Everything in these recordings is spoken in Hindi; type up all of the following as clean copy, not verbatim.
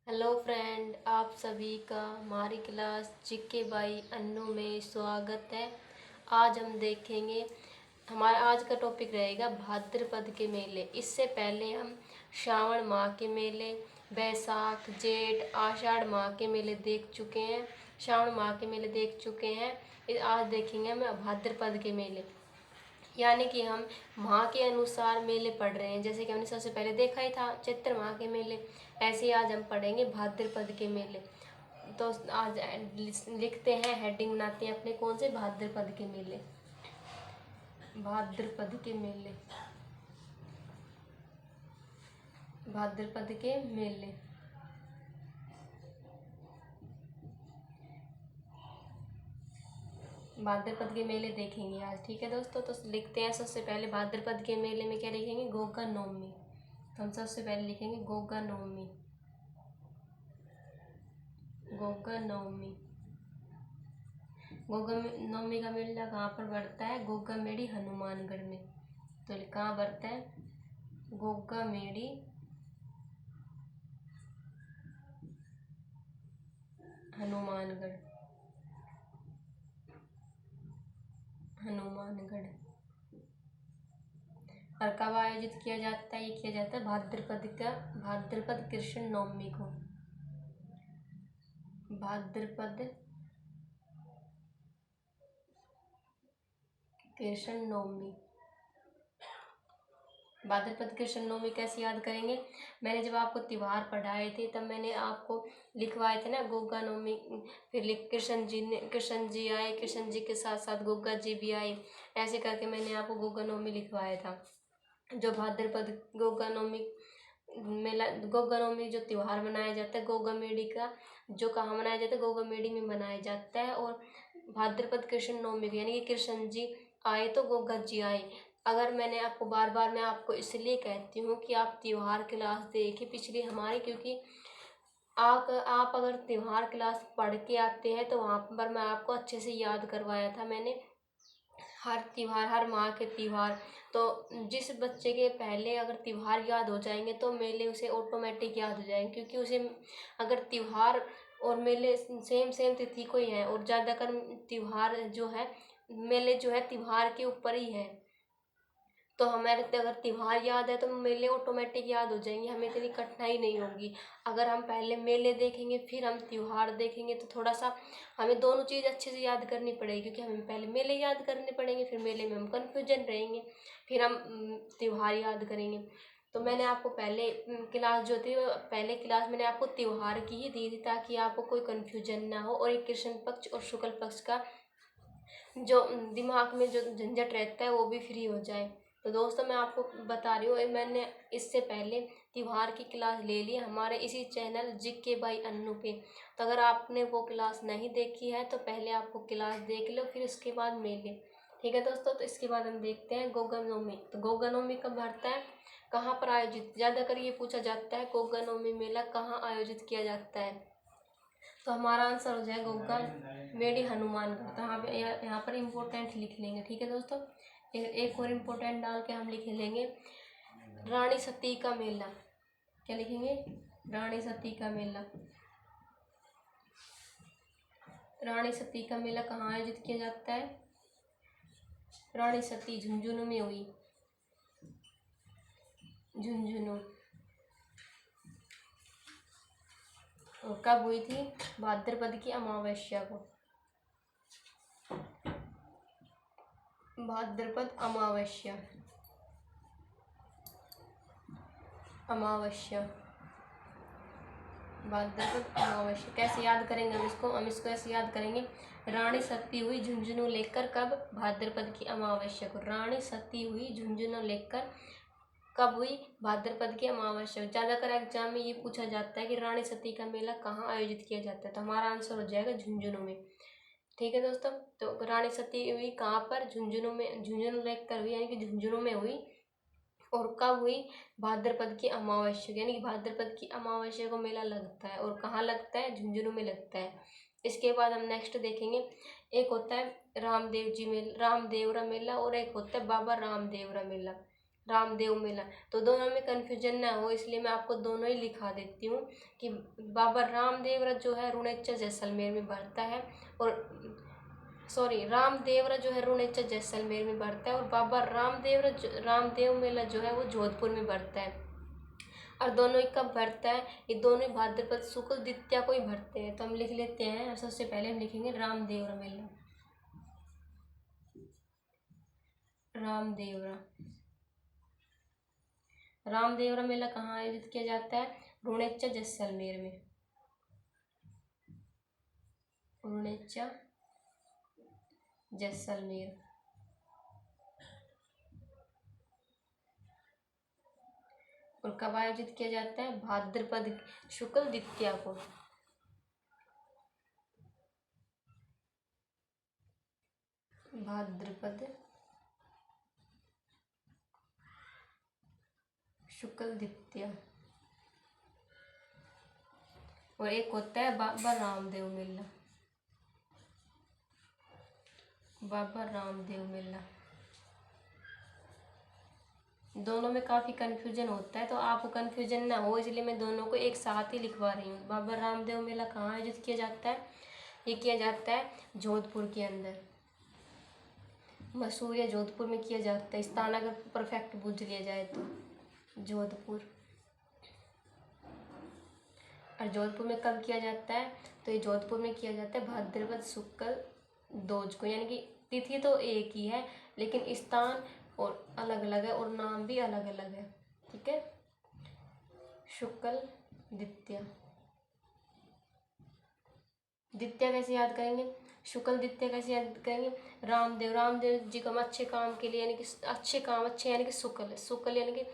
हेलो फ्रेंड, आप सभी का हमारी क्लास जीके बाई अन्नू में स्वागत है। आज हम देखेंगे, हमारा आज का टॉपिक रहेगा भाद्रपद के मेले। इससे पहले हम श्रावण माह के मेले, बैसाख जेठ आषाढ़ माह के मेले देख चुके हैं। श्रावण माह के मेले देख चुके हैं। आज देखेंगे हम भाद्रपद के मेले, यानी कि हम माह के अनुसार मेले पढ़ रहे हैं। जैसे कि हमने सबसे पहले देखा ही था चैत्र माह के मेले, ऐसे ही आज हम पढ़ेंगे भाद्रपद के मेले। तो आज लिखते हैं, हेडिंग बनाते हैं अपने, कौन से भाद्रपद के मेले। भाद्रपद के मेले, भाद्रपद के मेले। भाद्रपद के मेले देखेंगे आज, ठीक है दोस्तों। तो लिखते हैं सबसे पहले भाद्रपद के मेले में क्या लिखेंगे, गोगा नवमी। तो हम सबसे पहले लिखेंगे गोगा नवमी। गोगा नवमी, गोगा नवमी का मेला कहाँ पर बढ़ता है, गोगा मेड़ी हनुमानगढ़ में। तो कहाँ बढ़ता है, गोगा मेड़ी हनुमानगढ़, हनुमानगढ़। और कब आयोजित किया जाता है, ये किया जाता है भाद्रपद कृष्ण नवमी को। भाद्रपद कृष्ण नवमी। भाद्रपद कृष्ण नवमी कैसे याद करेंगे, मैंने जब आपको त्योहार पढ़ाए थे तब मैंने आपको लिखवाए थे ना, गोगा नवमी, फिर कृष्ण जी आए, कृष्ण जी के साथ साथ गोगा जी भी आए, ऐसे करके मैंने आपको गोगा नवमी लिखवाया था। जो भाद्रपद गोगा नवमी मेला, गोगा नवमी जो त्योहार मनाया जाता है गोगा मेड़ी का, जो कहाँ मनाया जाता है, गोगा मेड़ी में मनाया जाता है। और भाद्रपद कृष्ण नवमी यानी कि कृष्ण जी आए तो गोगा जी आए। अगर मैंने आपको बार बार, मैं आपको इसलिए कहती हूँ कि आप त्योहार क्लास देखिए पिछली हमारी, क्योंकि आप अगर त्योहार क्लास पढ़ के आते हैं तो वहाँ पर मैं आपको अच्छे से याद करवाया था मैंने, हर त्योहार, हर माह के त्योहार। तो जिस बच्चे के पहले अगर त्योहार याद हो जाएंगे तो मेले उसे ऑटोमेटिक याद हो जाएंगे, क्योंकि उसे अगर त्योहार और मेले सेम सेम तिथि को ही हैं, और ज़्यादातर त्योहार जो है, मेले जो है त्योहार के ऊपर ही है। तो हमारे अगर त्योहार याद है तो मेले ऑटोमेटिक याद हो जाएंगे, हमें इतनी कठिनाई नहीं होगी। अगर हम पहले मेले देखेंगे फिर हम त्योहार देखेंगे तो थोड़ा सा हमें दोनों चीज़ अच्छे से याद करनी पड़ेगी, क्योंकि हमें पहले मेले याद करने पड़ेंगे, फिर मेले में हम कन्फ्यूजन रहेंगे, फिर हम त्योहार याद करेंगे। तो मैंने आपको पहले क्लास जो थी, पहले क्लास मैंने आपको त्योहार की ही दी थी, ताकि आपको कोई कन्फ्यूजन ना हो, और एक कृष्ण पक्ष और शुक्ल पक्ष का जो दिमाग में जो झंझट रहता है वो भी फ्री हो जाए। तो दोस्तों मैं आपको बता रही हूँ, मैंने इससे पहले त्योहार की क्लास ले ली हमारे इसी चैनल जीके बाई अन्नू पे। तो अगर आपने वो क्लास नहीं देखी है तो पहले आपको क्लास देख लो, फिर उसके बाद मेले, ठीक है दोस्तों। तो इसके बाद हम देखते हैं गोगा नवमी। तो गोगा नवमी कब भरता है, कहाँ पर आयोजित, ज़्यादातर ये पूछा जाता है गोगा नवमी मेला कहाँ आयोजित किया जाता है। तो हमारा आंसर हो जाएगा गोगा मेड़ी हनुमानगढ़। तो यहाँ पर इम्पोर्टेंट लिख लेंगे, ठीक है दोस्तों। एक और इम्पोर्टेंट डाल के हम लिख लेंगे रानी सती का मेला। क्या लिखेंगे, रानी सती का मेला। रानी सती का मेला कहाँ आयोजित किया जाता है, रानी सती झुंझुनू में हुई, झुंझुनू। और कब हुई थी, भाद्रपद की अमावस्या को, भाद्रपद अमावस्या, अमावस्या, भाद्रपद अमावस्या। कैसे याद करेंगे हम इसको ऐसे याद करेंगे, रानी सती हुई झुंझुनू लेकर कब, भाद्रपद की अमावस्या को। रानी सती हुई झुंझुनू लेकर कब हुई, भाद्रपद की अमावस्या। ज़्यादातर एग्जाम में ये पूछा जाता है कि रानी सती का मेला कहाँ आयोजित किया जाता है, तो हमारा आंसर हो जाएगा झुंझुनू में, ठीक है दोस्तों। तो रानी सती हुई कहाँ पर, झुंझुनू में, झुंझुनू लेकर हुई, यानी कि झुंझुनू में हुई। और कब हुई, भाद्रपद की अमावस्या, यानी कि भाद्रपद की अमावस्या को मेला लगता है। और कहाँ लगता है, झुंझुनू में लगता है। इसके बाद हम नेक्स्ट देखेंगे, एक होता है रामदेवरा मेला, और एक होता है बाबा रामदेवरा मेला। रामदेव मेला। तो दोनों में कन्फ्यूजन ना हो इसलिए मैं आपको दोनों ही लिखा देती हूँ कि बाबा रामदेवरा जो है रुणेचा जैसलमेर में बढ़ता है, और सॉरी रामदेवरा जो है रुणेचा जैसलमेर में बढ़ता है, और बाबा रामदेव मेला जो है वो जोधपुर में बढ़ता है। और दोनों ही कब भरता है, ये दोनों ही भाद्रपद शुक्ल द्वितीया को ही भरते हैं। तो हम लिख लेते हैं, सबसे पहले हम लिखेंगे रामदेवरा मेला। रामदेवरा मेला कहाँ आयोजित किया जाता है? रुणेचा जैसलमेर में। रुणेचा जैसलमेर। और कब आयोजित किया जाता है? भाद्रपद शुक्ल द्वितीया को। भाद्रपद शुक्ल द्वितीया। और एक होता है बाबा रामदेव मेला। बाबा रामदेव मेला दोनों में काफ़ी कन्फ्यूजन होता है, तो आपको कन्फ्यूजन ना हो इसलिए मैं दोनों को एक साथ ही लिखवा रही हूँ। बाबा रामदेव मेला कहाँ आयोजित किया जाता है? ये किया जाता है जोधपुर के अंदर। मसूर या जोधपुर में किया जाता है। स्थान अगर परफेक्ट बुझ लिया जाए तो जोधपुर। और जोधपुर में कब किया जाता है? तो ये जोधपुर में किया जाता है भाद्रपद शुक्ल दोज को, यानी कि तिथि तो एक ही है लेकिन स्थान और अलग अलग है और नाम भी अलग अलग है। ठीक है, शुक्ल द्वितीया। द्वितीया कैसे याद करेंगे? शुक्ल द्वितीया कैसे याद करेंगे? रामदेव जी को हम अच्छे काम के लिए, यानी कि अच्छे काम, अच्छे यानी कि शुक्ल यानी कि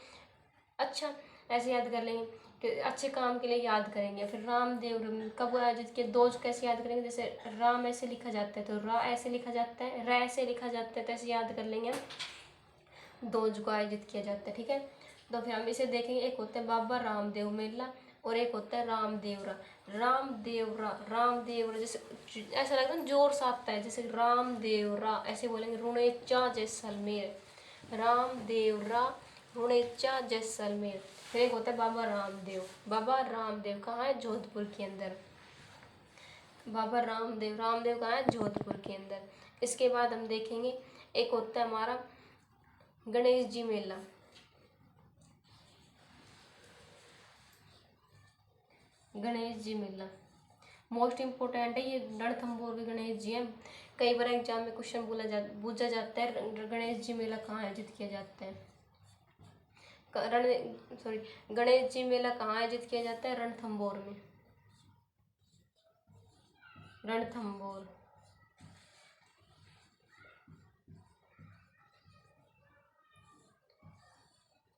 अच्छा, ऐसे याद कर लेंगे कि अच्छे काम के लिए याद करेंगे। फिर रामदेव कब आयोजित किया? दोज कैसे याद करेंगे? जैसे राम ऐसे लिखा जाता है तो रा ऐसे लिखा जाता है, रा ऐसे लिखा जाता है, तो ऐसे याद कर लेंगे हम। दोज को आयोजित किया जाता है। ठीक है, तो फिर हम इसे देखेंगे। एक होता है बाबा रामदेव मेला और एक होता है रामदेवरा। रामदेवरा जैसे ऐसा लगता है जोर सा आता है, जैसे रामदेवरा ऐसे बोलेंगे। रुणेचा जैसलमेर, रामदेवरा रुणेचा जैसलमेर। फिर एक होता है बाबा रामदेव कहाँ है? जोधपुर के अंदर। बाबा रामदेव कहाँ है? जोधपुर के अंदर। इसके बाद हम देखेंगे एक होता है हमारा गणेश जी मेला। गणेश जी मेला मोस्ट इम्पोर्टेंट है, ये रणथंभौर के गणेश जी हैं। कई बार एग्जाम में क्वेश्चन पूछा जाता है गणेश जी मेला कहाँ आयोजित किया जाता है? गणेश जी मेला कहाँ आयोजित किया जाता है? रणथंभौर में। रणथंभौर।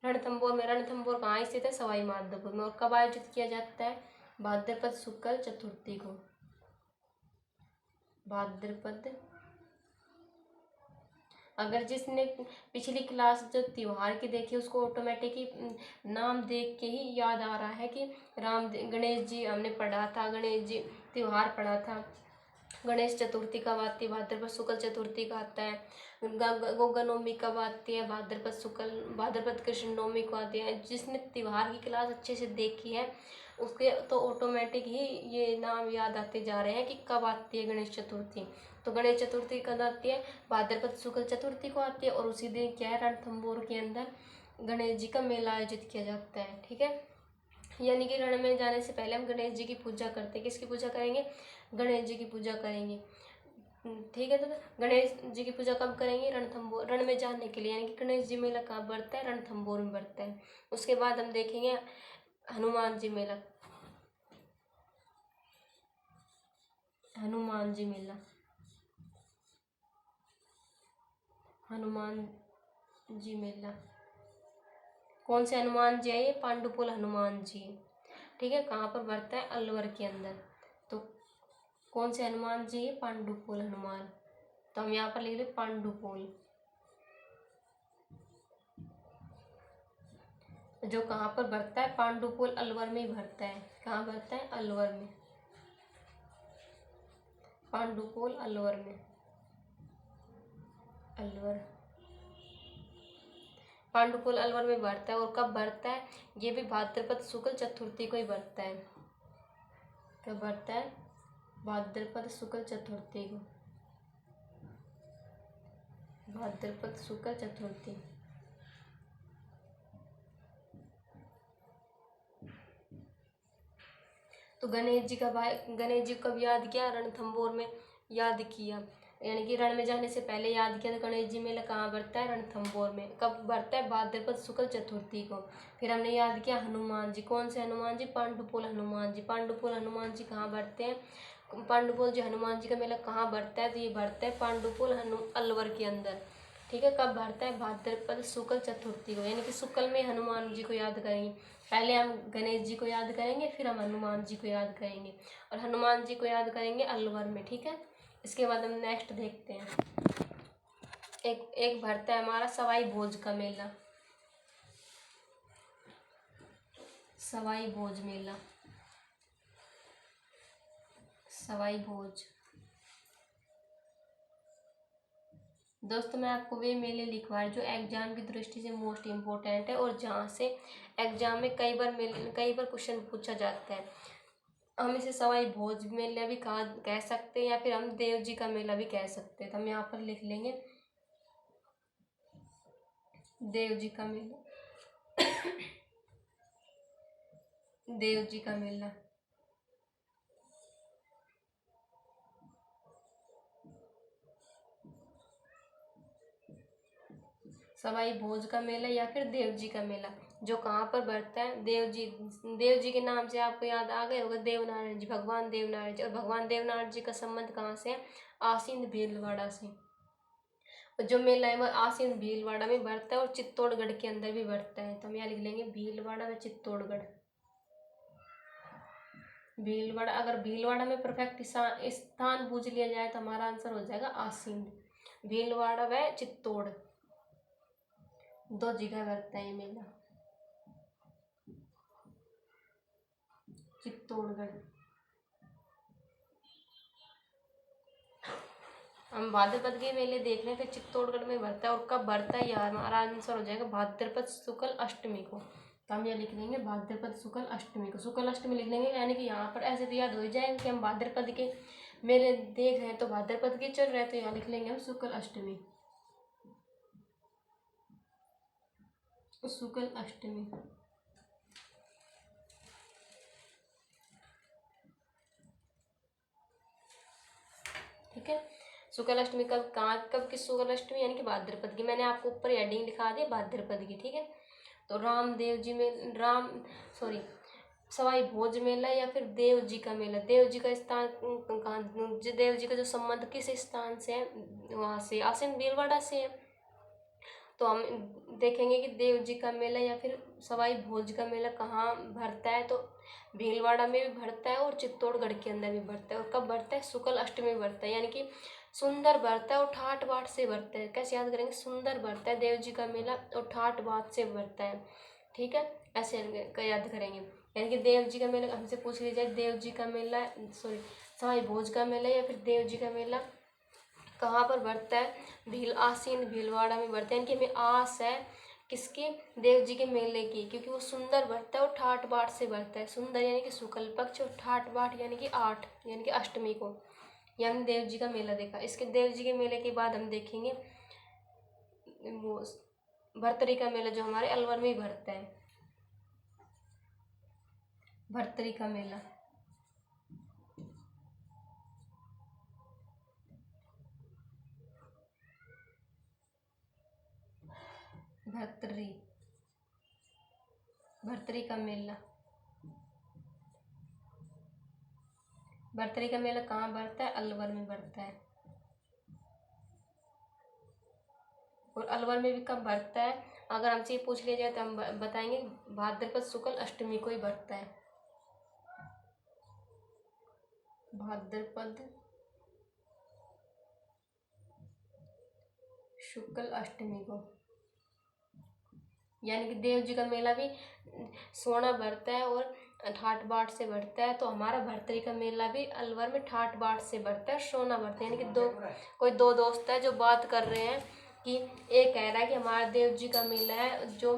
रणथंभौर कहाँ स्थित है? सवाई माधोपुर में। और कब आयोजित किया जाता है? भाद्रपद शुक्ल चतुर्थी को। भाद्रपद, अगर जिसने पिछली क्लास जो त्योहार की देखी उसको ऑटोमेटिक ही नाम देख के ही याद आ रहा है कि गणेश जी हमने पढ़ा था, गणेश जी त्योहार पढ़ा था। गणेश चतुर्थी कब आती है? भाद्रपद शुक्ल चतुर्थी का आता है। गोगा नवमी कब आती है? भाद्रपद कृष्ण नवमी को आती है। जिसने त्योहार की क्लास अच्छे से देखी है उसके तो ऑटोमेटिक ही ये नाम याद आते जा रहे हैं कि कब आती है गणेश चतुर्थी। तो गणेश चतुर्थी कब आती है? भाद्रपद शुक्ल चतुर्थी को आती है। और उसी दिन क्या है? रणथंभौर के अंदर गणेश जी का मेला आयोजित किया जाता है। ठीक है, यानी कि रण में जाने से पहले हम गणेश जी की पूजा करते हैं। किसकी पूजा करेंगे? गणेश जी की पूजा करेंगे। ठीक है, तो गणेश जी की पूजा कब करेंगे? रणथंभौर, रण में जाने के लिए, यानी कि गणेश जी मेला कहाँ बढ़ता है? रणथंभौर में बढ़ता है। उसके बाद हम देखेंगे हनुमान जी मेला। हनुमान जी मेला, हनुमान जी मेला कौन से हनुमान जी है? ये पांडुपुल हनुमान जी। ठीक है, कहाँ पर बढ़ता है? अलवर के अंदर। तो कौन से हनुमान जी? पांडुपुल हनुमान। तो हम यहाँ पर लिख ले पांडुपुल, जो कहाँ पर भरता है? पांडुपुल अलवर में ही भरता है। कहाँ भरता है? अलवर में। पांडुपुल अलवर में, अलवर। पांडुपुल अलवर में बढ़ता है। और कब बढ़ता है? ये भी भाद्रपद शुक्ल चतुर्थी को ही बढ़ता है। कब बढ़ता है? भाद्रपद शुक्ल चतुर्थी को। भाद्रपद शुक्ल चतुर्थी। तो गणेश जी का भाई, गणेश जी को कब याद किया? रणथंभौर में याद किया, यानी कि रण में जाने से पहले याद किया। तो गणेश जी मेला कहाँ बढ़ता है? रणथंभौर में। कब बढ़ता है? भाद्रपद शुक्ल चतुर्थी को। फिर हमने याद किया हनुमान जी। कौन से हनुमान जी? पांडुपुल हनुमान जी। पांडुपुल हनुमान जी कहाँ बढ़ते हैं? पांडुपुल जी हनुमान जी का मेला कहाँ बढ़ता है? तो ये बढ़ता है पांडुपुल अलवर के अंदर। ठीक है। कब बढ़ता है? भाद्रपद शुक्ल चतुर्थी को, यानी कि शुक्ल में हनुमान जी को याद करेंगे। पहले हम गणेश जी को याद करेंगे, फिर हम हनुमान जी को याद करेंगे, और हनुमान जी को याद करेंगे अलवर में। ठीक है। इसके बाद हम नेक्स्ट देखते हैं। एक एक भरता है हमारा सवाई भोज का मेला। सवाई भोज मेला। सवाई भोज। दोस्तों मैं आपको वे मेले लिखवाए जो एग्जाम की दृष्टि से मोस्ट इम्पोर्टेंट है, और जहाँ से एग्जाम में कई बार क्वेश्चन पूछा जाता है। हम इसे सवाई भोज मेला भी कह सकते हैं, या फिर हम देव जी का मेला भी कह सकते हैं। तो हम यहाँ पर लिख लेंगे देव जी का मेला। देव जी का मेला। सवाई भोज का मेला या फिर देव जी का मेला, जो कहाँ पर बढ़ता है? देव जी। देव जी के नाम से आपको याद आ गए होगा देवनारायण जी, भगवान देवनारायण जी। और भगवान देवनारायण जी का संबंध कहाँ से है? आसीन भीलवाड़ा से। और जो मेला है वह आसीन भीलवाड़ा में बढ़ता है, और चित्तौड़गढ़ के अंदर भी बढ़ता है। तो हम यहाँ लिख लेंगे भीलवाड़ा व चित्तौड़गढ़। भीलवाड़ा। अगर भीलवाड़ा में परफेक्ट स्थान पूछ लिया जाए तो हमारा आंसर हो जाएगा आसीन। भीलवाड़ा व चित्तौड़, दो जगह बढ़ता है ये मेला। चित्तौड़गढ़। हम भाद्रपद के मेले देख रहे हैं, फिर चित्तौड़गढ़ में बढ़ता है। और कब बढ़ता है? यार हमारा आंसर हो जाएगा भाद्रपद शुक्ल अष्टमी को। तो हम यहाँ लिख लेंगे भाद्रपद शुक्ल अष्टमी को। शुक्ल अष्टमी लिख लेंगे, यानी कि यहाँ पर ऐसे तो याद हो जाएगा कि हम भाद्रपद के मेले देख रहे हैं, तो भाद्रपद के चल रहे हैं, तो यहाँ लिख लेंगे हम शुक्ल अष्टमी। शुक्ल अष्टमी। ठीक है। शुक्ल अष्टमी कब, कहाँ, कब की शुक्ल अष्टमी? यानी कि भाद्रपद की। मैंने आपको ऊपर हेडिंग लिखा दी भाद्रपद की। ठीक है। तो रामदेव जी में सवाई भोज मेला या फिर देव जी का मेला। देव जी का स्थान कहाँ? देव जी का जो संबंध किस स्थान से है? वहाँ से आसीन भीलवाड़ा से है। तो हम देखेंगे कि देव जी का मेला या फिर सवाई भोज का मेला कहाँ भरता है। तो भीलवाड़ा में भी भरता है, और चित्तौड़गढ़ के अंदर भी भरता है। और कब भरता है? शुक्ल अष्टमी में भरता है, यानी कि सुंदर भरता है और ठाठ बाट से भरता है। कैसे याद करेंगे? सुंदर भरता है देव जी का मेला और ठाठ बाट से भरता है। ठीक है। ऐसे याद करेंगे, यानी कि देव जी का मेला हमसे पूछ लिया जाए, देव जी का मेला सवाई भोज का मेला या फिर देव जी का मेला कहाँ पर बढ़ता है? आसीन भीलवाड़ा में बढ़ता है। यानी कि हमें आस है किसकी? देव जी के मेले की, क्योंकि वो सुंदर बढ़ता है और ठाठ बाट से बढ़ता है। सुंदर यानी कि शुक्ल पक्ष, और ठाठ बाट यानी कि 8 यानी कि अष्टमी को। ये हमने देव जी का मेला देखा। इसके देव जी के मेले के बाद हम देखेंगे वो भरतरी का मेला, जो हमारे अलवर में ही भरता है। भरतरी का मेला। भरतरी। भरतरी का मेला। भरतरी का मेला कहाँ बढ़ता है? अलवर में बढ़ता है। और अलवर में भी कब बढ़ता है? अगर हमसे ये पूछ लिया जाए तो हम बताएंगे भाद्रपद शुक्ल अष्टमी को ही बढ़ता है। भाद्रपद शुक्ल अष्टमी को, यानी कि देव जी का मेला भी सोना बढ़ता है और ठाठ बाट से बढ़ता है। तो हमारा भरतरी का मेला भी अलवर में ठाठ बाट से बढ़ता है, सोना बढ़ता है। यानी कि कोई दो दोस्त है जो बात कर रहे हैं कि ये कह रहा है कि हमारा देव जी का मेला है जो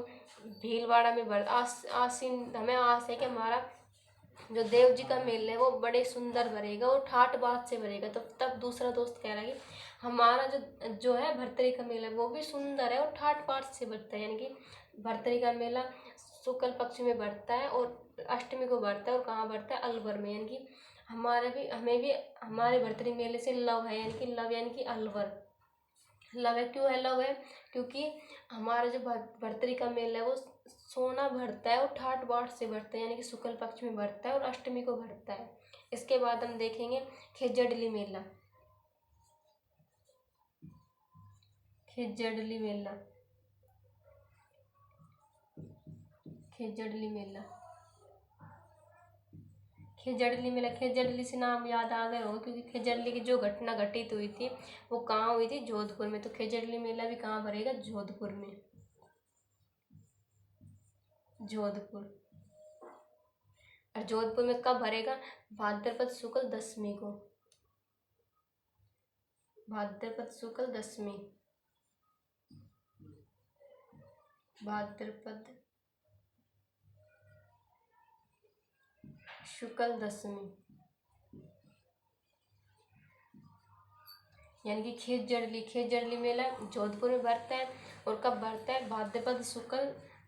भीलवाड़ा में आसीन, हमें आस है कि हमारा जो देव जी का मेला है वो बड़े सुंदर भरेगा, वो ठाठ बात से भरेगा। तो तब दूसरा दोस्त कह रहा है कि हमारा जो जो है भरतरी का मेला वो भी सुंदर है और ठाठ बात से भरता है। यानी कि भरतरी का मेला शुक्ल पक्ष में बढ़ता है और अष्टमी को बढ़ता है, और कहाँ बढ़ता है, अलवर में। यानी कि हमें भी हमारे भरतरी मेले से लव है, यानी कि लव यानी कि अलवर। लव है, क्यों है लव है, क्योंकि हमारा जो भरतरी का मेला है वो सोना भरता है और ठाठ बाट से भरता है, यानी कि शुक्ल पक्ष में भरता है और अष्टमी को भरता है। इसके बाद हम देखेंगे खेजड़ली मेला। खेजड़ली मेला, खेजड़ली मेला, खेजड़ली मेला, खेजड़ली से नाम याद आ गया होगा क्योंकि खेजड़ली की जो घटना घटित हुई थी वो कहाँ हुई थी, जोधपुर में। तो खेजड़ली मेला भी कहाँ भरेगा, जोधपुर में, जोधपुर। और जोधपुर में कब भरेगा, भाद्रपद शुक्ल दशमी को, भाद्रपद शुक्ल दशमी, भाद्रपद शुक्ल दशमी, यानी कि खेजड़ली मेला जोधपुर में भरता है। और कब भरता है, भाद्रपद शुक्ल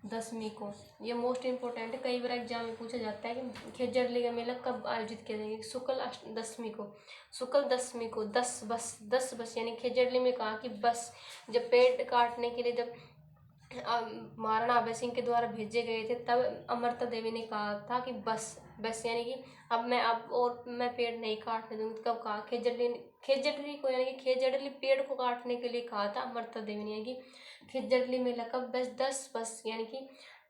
दशमी को। ये मोस्ट इम्पोर्टेंट है, कई बार एग्जाम में पूछा जाता है कि खेजड़ली का मेला कब आयोजित किया जाएगा, शुक्ल दशमी को, शुक्ल दशमी को। 10 बस यानी खेजड़ली में कहा कि बस जब पेड़ काटने के लिए जब महाराणा अभय सिंह के द्वारा भेजे गए थे तब अमृता देवी ने कहा था कि बस बस, यानी कि अब मैं पेड़ नहीं काटने दूंगी। कब कहा, खेजड़ली को, यानी कि खेजड़ली पेड़ को काटने के लिए कहा था अमृता देवी ने। यानी कि खेजड़ली मेला कब, बस 10 बस यानी कि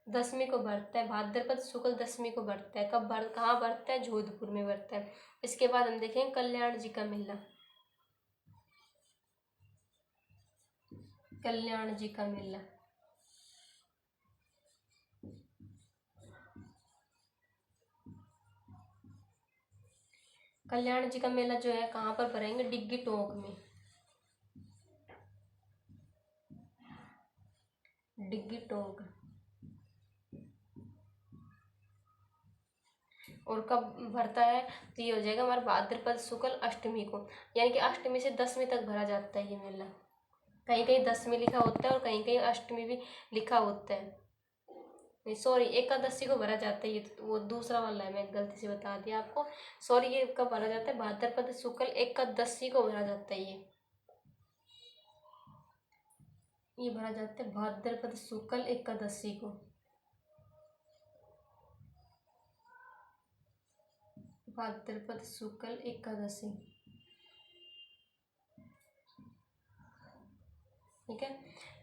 दशमी को भरता है, भाद्रपद शुक्ल दशमी को भरता है। कहाँ भरता है, जोधपुर में भरता है। इसके बाद हम देखेंगे कल्याण जी का मेला। कल्याण जी का मेला, कल्याण जी का मेला जो है कहाँ पर भरेंगे, डिग्गी टोंक में, डिग्गी टोंक। और कब भरता है, तो ये हो जाएगा हमारा भाद्रपद शुक्ल अष्टमी को, यानी कि अष्टमी से दशमी तक भरा जाता है ये मेला। कहीं कहीं दशमी लिखा होता है और कहीं कहीं अष्टमी भी लिखा होता है, नहीं सॉरी, एकादशी को भरा जाता है। ये तो वो दूसरा वाला है, मैं गलती से बता दिया आपको, सॉरी। ये कब भरा जाता है, भाद्रपद शुक्ल एकादशी को भरा जाता है। ये भरा जाता है भाद्रपद शुक्ल एकादशी को, भाद्रपद शुक्ल एकादशी, ठीक है।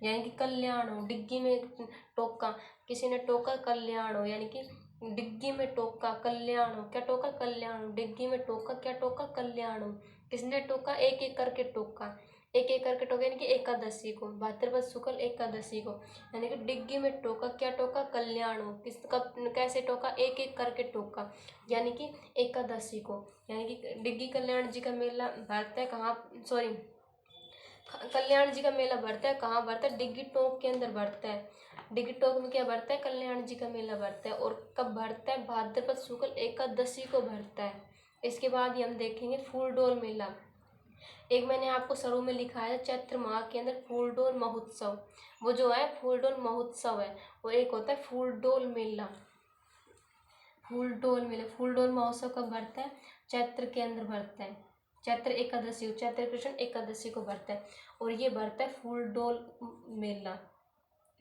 यानी कि कल्याण हो, डिग्गी में टोका, किसी ने टोका कल्याण हो, यानी कि डिग्गी में टोका कल्याण हो, क्या टोका, कल्याण हो, डिग्गी में टोका, क्या टोका, कल्याण हो। किसने टोका, एक एक करके टोका, एक एक करके टोका, यानी कि एकादशी को, भाद्रपद शुक्ल एकादशी को। यानी कि डिग्गी में टोका, क्या टोका, कल्याण हो, किस कब कैसे टोका, एक एक करके टोका, यानी कि एकादशी को। यानी कि डिग्गी कल्याण जी का मेला भरता है कहाँ, सॉरी, कल्याण जी का मेला भरता है कहाँ भरता है, डिग्गी टोंक के अंदर भरता है। डिग्गी टोंक में क्या भरता है, कल्याण जी का मेला भरता है। और कब भरता है, भाद्रपद शुक्ल एकादशी को भरता है। इसके बाद ही हम देखेंगे फूलडोल मेला। एक मैंने आपको शुरू में लिखा है चैत्र माह के अंदर फूलडोल महोत्सव, वो जो है फूलडोल महोत्सव है, वो एक होता है फूलडोल मेला। फूलडोल मेला, फूलडोल महोत्सव कब भरता है, चैत्र के अंदर भरता है, चैत्र एकादशी, चैत्र कृष्ण एकादशी को भरता है। और ये भरता है फूलडोल मेला।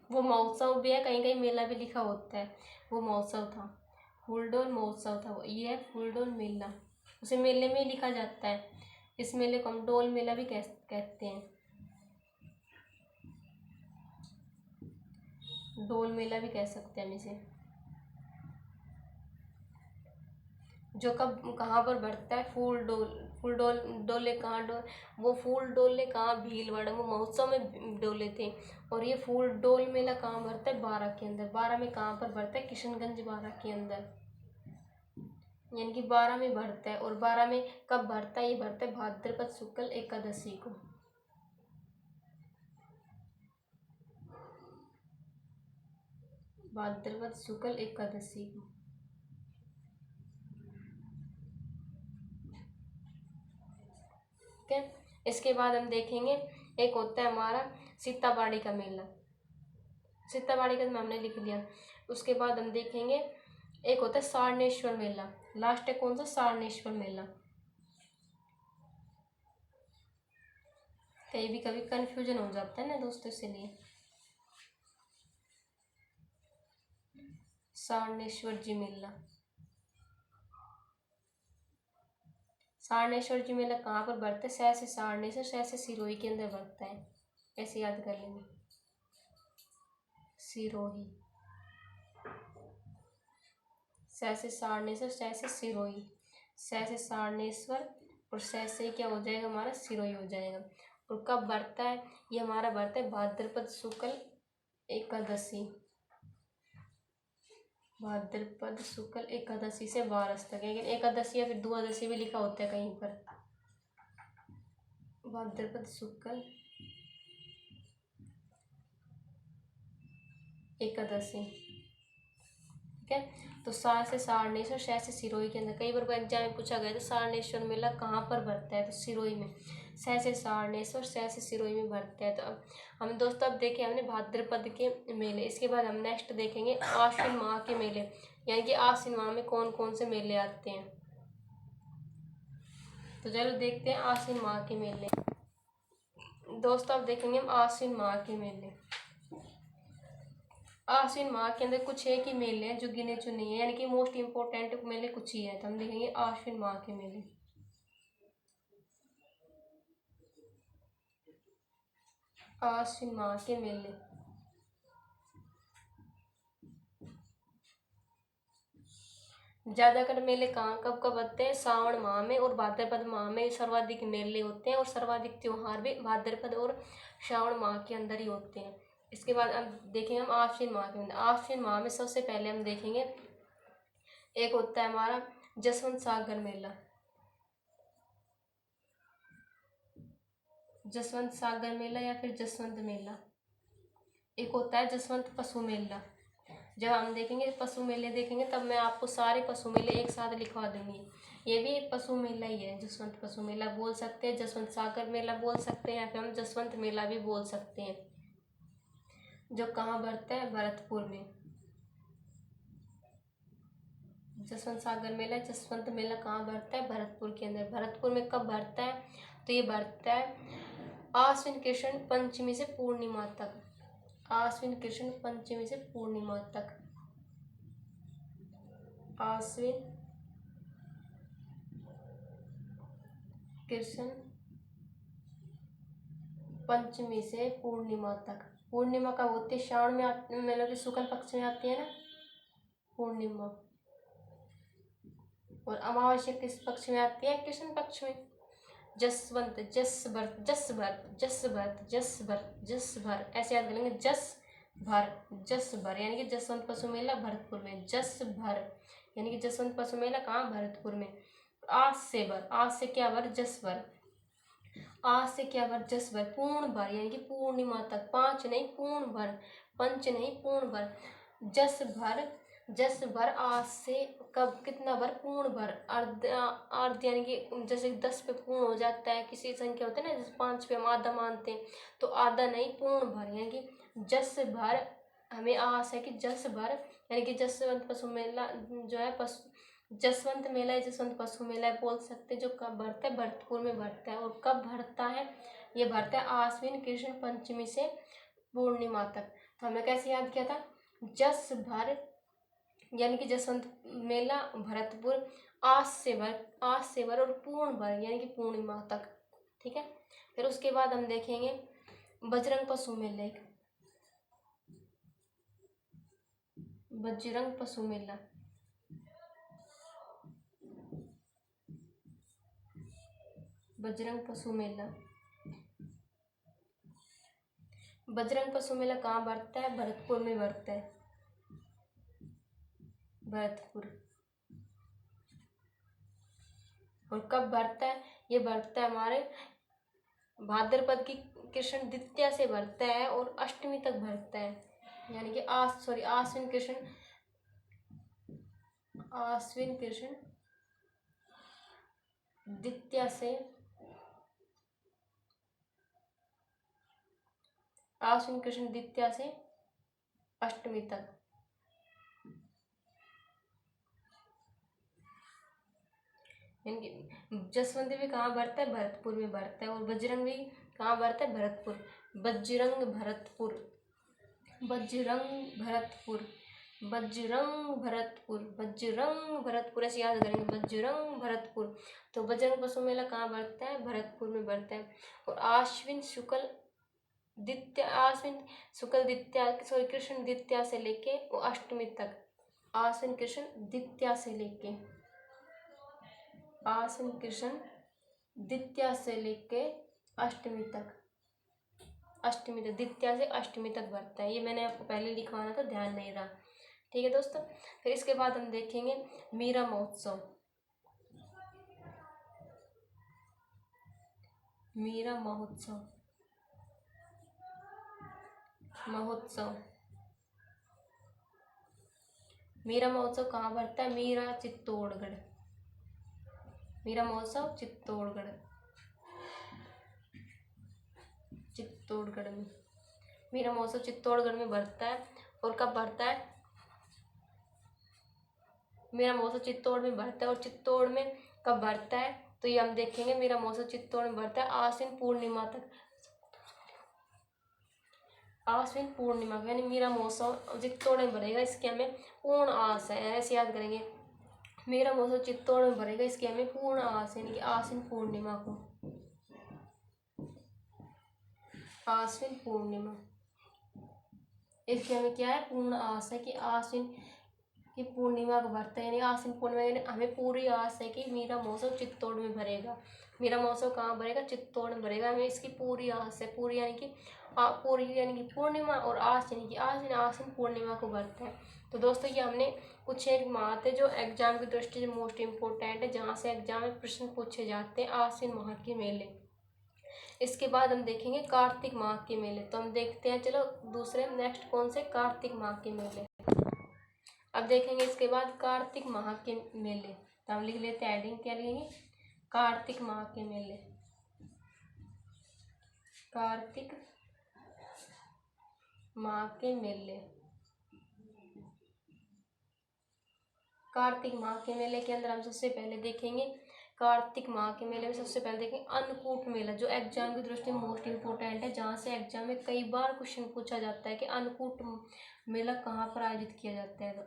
वो महोत्सव भी है, कहीं कहीं मेला भी लिखा होता है, वो महोत्सव था, फूलडोल महोत्सव था वो। ये है फूलडोल मेला, उसे मेले में ही लिखा जाता है। इस मेले को हम डोल मेला भी कहते हैं, डोल मेला भी कह सकते हैं हम इसे। जो कब कहाँ पर बढ़ता है, फूल डोले कहाँ वो फूल डोले कहाँ, भीलवाड़ा, वो महोत्सव में डोले थे। और ये फूल डोल मेला कहाँ भरता है, बारा के अंदर। बारा में कहाँ पर भरता है, किशनगंज बारा के अंदर, यानी कि बारा में भरता है। और बारा में कब भरता है, ये भरता है भाद्रपद शुक्ल एकादशी को। भाद्रपद शुक्ल एकादशी को। ठीक है, इसके बाद हम देखेंगे एक होता है हमारा सीताबाड़ी का मेला। सीताबाड़ी का तो हमने लिख लिया। उसके बाद हम देखेंगे एक होता है सारनेश्वर मेला। लास्ट है कौन सा? सारनेश्वर मेला। कहीं भी कभी कंफ्यूजन हो जाता है ना दोस्तों, इसलिए सारनेश्वर जी मेला। सारनेश्वर जी मेला कहाँ पर बढ़ता है? सह से सारनेश्वर, सह से सिरोही के अंदर बढ़ता है। ऐसे याद कर लेंगे, सिरोही। सह से सारनेश्वर, सह से सिरोही, सह से सारनेश्वर और सह से क्या हो जाएगा हमारा? सिरोही हो जाएगा। और कब बढ़ता है? ये हमारा बढ़ता है भाद्रपद शुक्ल एकादशी। भाद्रपद शुक्ल एकादशी से 12 तक, लेकिन एकादशी या फिर द्वादशी भी लिखा होता है कहीं पर। भाद्रपद शुक्ल एकादशी। ठीक है, तो सार से सारनेश्वर, शह से सिरोही के अंदर। कई बार एग्जाम में पूछा गया तो सारनेश्वर मेला कहाँ पर भरता है? तो सिरोही में। सह से सारनेश्वर, सह से सिरोही में भरता है। तो अब हम दोस्तों अब देखें हमने भाद्रपद के मेले। इसके बाद हम नेक्स्ट देखेंगे आश्विन माह के मेले, यानी कि आश्विन माह में कौन कौन से मेले आते हैं। तो चलो देखते हैं आश्विन माह के मेले। दोस्तों अब देखेंगे हम आश्विन माह के मेले। आश्विन माह के अंदर कुछ एक ही मेले हैं जो गिने चुने हैं, यानी कि मोस्ट इम्पोर्टेंट मेले कुछ ही है। तो हम देखेंगे आश्विन माह के मेले। आश्विन माह के मेले। ज्यादातर मेले कहाँ कब कब होते हैं? सावन माह में और भाद्रपद माह में सर्वाधिक मेले होते हैं, और सर्वाधिक त्योहार भी भाद्रपद और श्रावण माह के अंदर ही होते हैं। इसके बाद अब देखेंगे हम आश्विन माह के अंदर। आश्विन माह में सबसे पहले हम देखेंगे एक होता है हमारा जसवंत सागर मेला। जसवंत सागर मेला या फिर जसवंत मेला। एक होता है जसवंत पशु मेला। जब हम देखेंगे पशु मेले देखेंगे तब मैं आपको सारे पशु मेले एक साथ लिखवा दूंगी। ये भी एक पशु मेला ही है, जसवंत पशु मेला बोल सकते हैं, जसवंत सागर मेला बोल सकते हैं, या फिर हम जसवंत मेला भी बोल सकते हैं, जो कहाँ बढ़ता है? भरतपुर में। जसवंत सागर मेला, जसवंत मेला कहाँ बढ़ता है? भरतपुर के अंदर। भरतपुर में कब बढ़ता है? तो ये बढ़ता है आश्विन कृष्ण पंचमी से पूर्णिमा तक। आश्विन कृष्ण पंचमी से पूर्णिमा तक। आश्विन कृष्ण पंचमी से पूर्णिमा तक। पूर्णिमा कब होती है? श्रावण में मतलब शुक्ल पक्ष में आती है ना पूर्णिमा। और अमावस्या किस पक्ष में आती है? कृष्ण पक्ष में। जसवंत, जस भर, जस भर, जस भर, जस भर, जस भर, ऐसे याद करेंगे। जस भर, जस भर, यानी कि जसवंत पशु मेला भरतपुर में। जस भर यानी कि जसवंत पशु मेला कहाँ? भरतपुर में। आज से भर, आज से क्या भर? जस भर। आज से क्या भर? जस भर, पूर्ण भर, यानी कि पूर्णिमा तक। 5 नहीं पूर्ण भर, पंच नहीं पूर्ण भर। जस भर, जस भर आज से कब कितना भर? पूर्ण भर। अर्ध, अर्ध यानी कि जैसे 10 पे पूर्ण हो जाता है किसी संख्या होती है ना, जैसे 5 पे हम आधा मानते हैं, तो आधा नहीं पूर्ण भर, यानी कि जस भर। हमें आस है कि जस भर, यानी कि जसवंत पशु मेला जो है जसवंत मेला है, जसवंत पशु मेला है बोल सकते, जो कब भरता है? भरतपुर में भरता है। और कब भरता है? ये भरता है आश्विन कृष्ण पंचमी से पूर्णिमा तक। तो हमने कैसे याद किया था? जस भर यानी कि जसवंत मेला भरतपुर, आज से भर, आज से भर, और पूर्ण भर यानी कि पूर्णिमा तक। ठीक है, फिर उसके बाद हम देखेंगे बजरंग पशु मेले। बजरंग पशु मेला। बजरंग पशु मेला। बजरंग पशु मेला कहाँ बढ़ता है? भरतपुर में बढ़ता है। भरतपुर। और कब बढ़ता है? ये बढ़ता है हमारे भाद्रपद की कृष्ण द्वितीया से बढ़ता है और अष्टमी तक बढ़ता है। यानी कि आश्विन कृष्ण द्वितीया से अष्टमी तक। यानी कि जसवंत भी कहाँ बढ़ता है, भरतपुर में बढ़ता है। और बजरंग भी कहाँ बढ़ता है, भरतपुर। बजरंग भरतपुर, बजरंग भरतपुर, बजरंग भरतपुर, बजरंग भरतपुर, ऐसे याद करेंगे, बजरंग भरतपुर। तो बजरंग पशु मेला कहाँ बढ़ता है, भरतपुर में बढ़ता है। और आश्विन शुक्ल द्वितीया सॉरी कृष्ण द्वितीया से लेके वो अष्टमी तक। आश्विन कृष्ण द्वितीया से लेके अष्टमी तक, द्वितीया से अष्टमी तक बढ़ता है। ये मैंने आपको पहले लिखवाना था, ध्यान नहीं रहा। ठीक है दोस्तों। फिर इसके बाद हम देखेंगे मीरा महोत्सव। मीरा महोत्सव मीरा महोत्सव कहाँ बढ़ता है, मीरा चित्तौड़गढ़। मीरा महोत्सव चित्तौड़गढ़ में, मीरा महोत्सव चित्तौड़गढ़ में बढ़ता है। और कब बढ़ता है, मीरा महोत्सव चित्तौड़ में बढ़ता है। और चित्तौड़ में कब बढ़ता है, तो ये हम देखेंगे। मीरा महोत्सव चित्तौड़ में बढ़ता है आश्विन पूर्णिमा तक। आश्विन पूर्णिमा यानी मीरा महोत्सव चित्तौड़ में बढ़ेगा, इसकी हमें पूर्ण आस है। ऐसे याद करेंगे, मीरा महोत्सव चित्तौड़ में बढ़ेगा, इसकी हमें पूर्ण आस है। यानी कि आश्विन पूर्णिमा को, आश्विन पूर्णिमा, इसकी हमें क्या है, पूर्ण आस है कि आश्विन की पूर्णिमा को भरता है। यानी आश्विन पूर्णिमा, यानी हमें पूरी आस है कि मीरा महोत्सव चित्तौड़ में भरेगा। मीरा महोत्सव कहाँ भरेगा, चित्तौड़ में भरेगा, हमें इसकी पूरी आस है। पूरी यानी कि पूर्णिमा, और आस यानी कि आश्विन पूर्णिमा को भरता है। तो दोस्तों ये हमने कुछ एक माह थे जो एग्जाम की दृष्टि से मोस्ट इम्पोर्टेंट है, जहाँ से एग्जाम में प्रश्न पूछे जाते हैं, आश्विन माह के मेले। इसके बाद हम देखेंगे कार्तिक माह के मेले। तो हम देखते हैं, चलो दूसरे नेक्स्ट कौन से, कार्तिक माह के मेले। अब देखेंगे इसके बाद कार्तिक माह के मेले। तो हम लिख लेते हैं हेडिंग, क्या लिखेंगे, कार्तिक माह के मेले। कार्तिक माह के मेले। कार्तिक माह के मेले के अंदर हम सबसे पहले देखेंगे, कार्तिक माह के मेले में सबसे पहले देखेंगे अन्नकूट मेला, जो एग्जाम की दृष्टि में मोस्ट इम्पोर्टेंट है, जहाँ से एग्जाम में कई बार क्वेश्चन पूछा जाता है कि अन्नकूट मेला कहाँ पर आयोजित किया जाता है। तो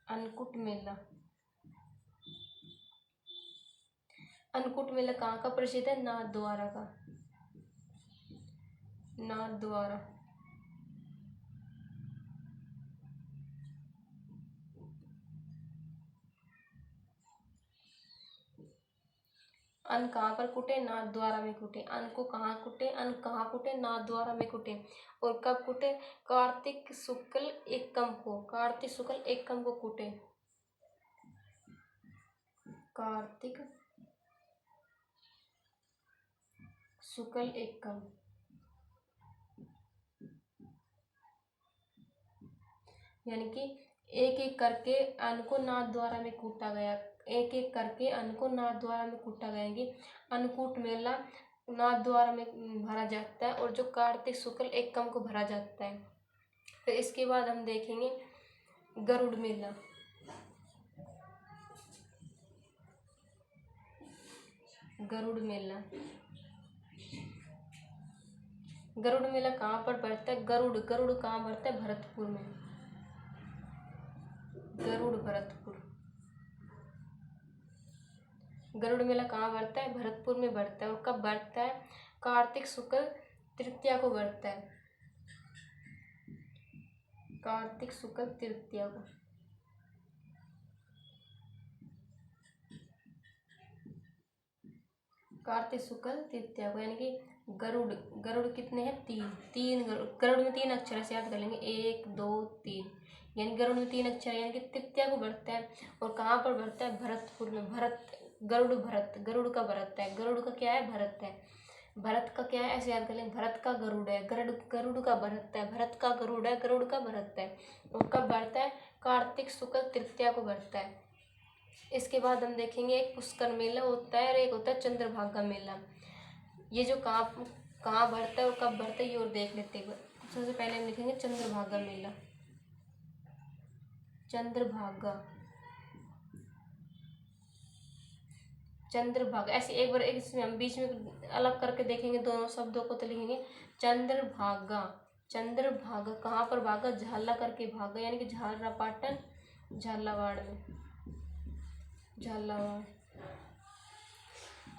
अन्नकूट मेला। अन्नकूट मेला कहाँ का प्रसिद्ध है, नाथद्वारा का। नाथद्वारा, अन्न कहाँ पर कुटे, नाथद्वारा में कुटे। अन्न को कहाँ कुटे, अन्न कहाँ कुटे, नाथद्वारा में कुटे। और कब कुटे, कार्तिक शुक्ल एकम को, कार्तिक शुक्ल एकम को कुटे। कार्तिक शुक्ल एकम, यानी कि एक एक करके अन्न को नाथद्वारा में कूटा गया, एक एक करके अन्न को नाथद्वारा में कूटा गया। कि अन्नकूट मेला नाथद्वारा में भरा जाता है, और जो कार्तिक शुक्ल एकम को भरा जाता है। फिर इसके बाद हम देखेंगे गरुड़ मेला। गरुड़ मेला, गरुड़ मेला कहाँ पर बढ़ता है, गरुड़ कहाँ बढ़ता है, भरतपुर में। गरुड़ मेला कहाँ बढ़ता है, भरतपुर में बढ़ता है। और कब बढ़ता है, कार्तिक शुक्ल तृतीया को बढ़ता है। कार्तिक शुक्ल तृतीया को, कार्तिक शुक्ल तृतीया को। यानी कि गरुड़ कितने हैं, तीन गरुड़ में तीन अक्षर से याद कर लेंगे, 1 2 3। यानी गरुड़ में 3 अक्षर यानी कि तृतीया को भरता है। और कहाँ पर भरता है? भरतपुर में। भरत, गरुड़ भरत, गरुड़ का भरत है, गरुड़ का क्या है? भरत है। भरत का क्या है? ऐसे याद कर लें, भरत का गरुड़ है, गरुड़ गरुड़ का भरत है, भरत का गरुड़ है, गरुड़ का भरत है। और कब भरता है? कार्तिक शुक्ल तृतीया को भरता है। इसके बाद हम देखेंगे एक पुष्कर मेला होता है और एक होता है चंद्रभागा मेला। ये जो कहाँ कहाँ भरता है और कब भरता है ये और देख लेते हैं। सबसे पहले हम लिखेंगे चंद्रभागा मेला। चंद्रभागा, चंद्रभागा, ऐसे एक बार एक इसमें हम बीच में अलग करके देखेंगे दोनों शब्दों को, तो लिखेंगे चंद्रभागा। चंद्रभागा कहाँ पर भागा? झाला करके भागा, यानी कि झालरापाटन, झालावाड़ में, झालावाड़।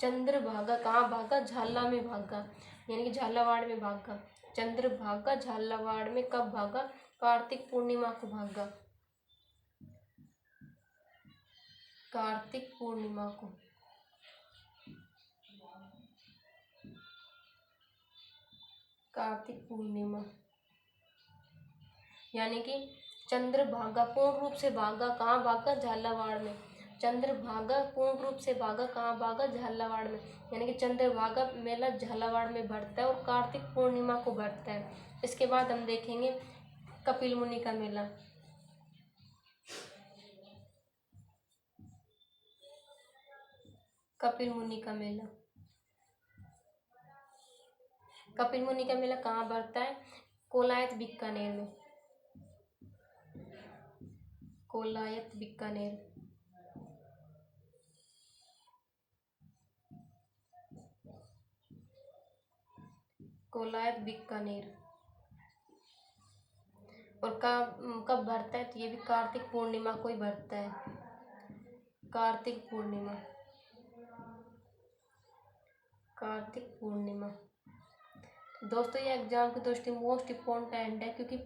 चंद्रभागा कहाँ भागा? झाला में भागा, यानी कि झालावाड़ में भागा। चंद्रभागा झालावाड़ में कब भागा? कार्तिक पूर्णिमा को भागा, कार्तिक पूर्णिमा को। कार्तिक पूर्णिमा यानी कि चंद्रभागा पूर्ण रूप से भागा कहाँ भागा? झालावाड़ में। चंद्रभागा पूर्ण रूप से भागा कहाँ भागा? झालावाड़ में। यानी कि चंद्रभागा मेला झालावाड़ में भरता है और कार्तिक पूर्णिमा को भरता है। इसके बाद हम देखेंगे कपिल मुनि का मेला। कपिल मुनि का मेला, कपिल मुनि का मेला कहाँ भरता है? कोलायत बीकानेर में, कोलायत बीकानेर। कोलायत बीकानेर। और कब कब भरता है? तो ये भी कार्तिक पूर्णिमा को ही भरता है, कार्तिक पूर्णिमा, कार्तिक पूर्णिमा। दोस्तों ये एग्जाम की दृष्टि मोस्ट इम्पोर्टेंट है, क्योंकि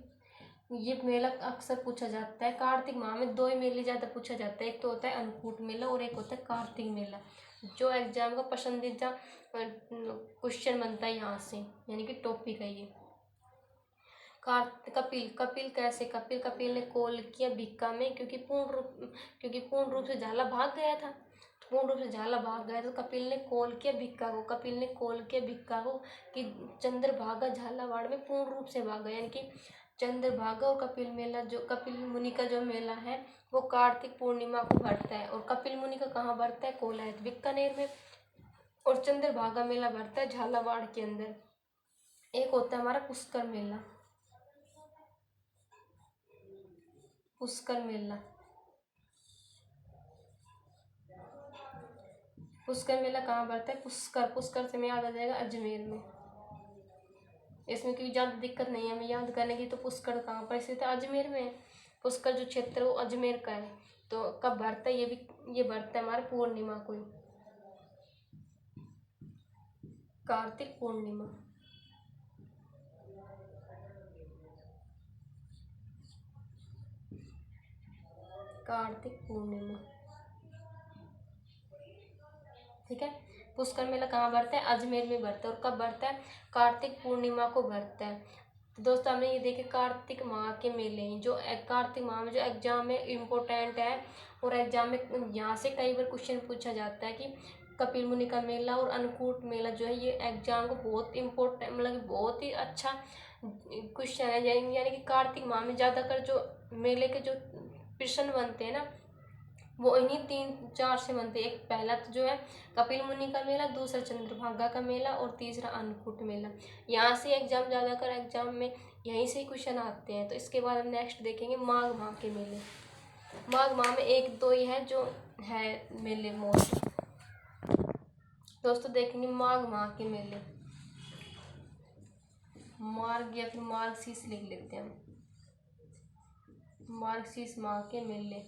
ये मेला अक्सर पूछा जाता है। कार्तिक माह में 2 ही मेले ज़्यादा पूछा जाता है, एक तो होता है अन्नकूट मेला और एक होता है कार्तिक मेला, जो एग्जाम का पसंदीदा क्वेश्चन बनता है यहाँ से, यानी कि टॉपिक है ये। कपिल, कपिल कैसे? कपिल ने कॉल किया भिक्का में, क्योंकि पूर्ण रूप से झाला भाग गया था। पूर्ण रूप से झाला भाग गया तो कपिल ने कॉल किया भिक्का को, कपिल ने कॉल किया भिक्का को कि चंद्रभागा झालावाड़ में पूर्ण रूप से भागा। यानी कि चंद्रभागा और कपिल मेला, जो कपिल मुनि का जो मेला है वो कार्तिक पूर्णिमा को भरता है। और कपिल मुनि का कहाँ भरता है? कोलायत बीकानेर में। और चंद्रभागा मेला भरता है झालावाड़ के अंदर। एक होता है हमारा पुष्कर मेला, पुष्कर मेला। पुष्कर मेला कहाँ भरता है? पुष्कर, पुष्कर से में याद आ जाएगा अजमेर में। इसमें कोई ज़्यादा दिक्कत नहीं है हमें याद करने की। तो पुष्कर कहाँ पर स्थित है? अजमेर में। पुष्कर जो क्षेत्र है वो अजमेर का है। तो कब भरता है? ये भरता है हमारे पूर्णिमा को ही, कार्तिक पूर्णिमा। कार्तिक पूर्णिमा, ठीक है। पुष्कर मेला कहाँ भरता है? अजमेर में भरता है। और कब भरता है? कार्तिक पूर्णिमा को भरता है। तो दोस्तों हमने ये देखे कार्तिक माह के मेले हैं, जो कार्तिक माह में जो एग्जाम में इम्पोर्टेंट है। और एग्जाम में यहाँ से कई बार क्वेश्चन पूछा जाता है कि कपिल मुनि का मेला और अन्नकूट मेला जो है ये एग्जाम को बहुत इम्पोर्टेंट, मतलब बहुत ही अच्छा क्वेश्चन है। यानी कि कार्तिक माह में ज़्यादातर जो मेले के जो प्रश्न बनते हैं ना वो इन्हीं 3-4 से बनते हैं। एक पहला तो जो है कपिल मुनि का मेला, दूसरा चंद्रभागा का मेला और तीसरा अन्नकूट मेला। यहाँ से एग्जाम ज़्यादातर एग्जाम में यहीं से ही क्वेश्चन आते हैं। तो इसके बाद हम नेक्स्ट देखेंगे माघ माह के मेले। माघ माह में 1-2 ही है जो है मेले मोस्ट। दोस्तों देखेंगे माघ माह के मेले, मार्ग या फिर मार्गशीर्ष लिख लेते हैं, मार्गशीर्ष माह के मेले।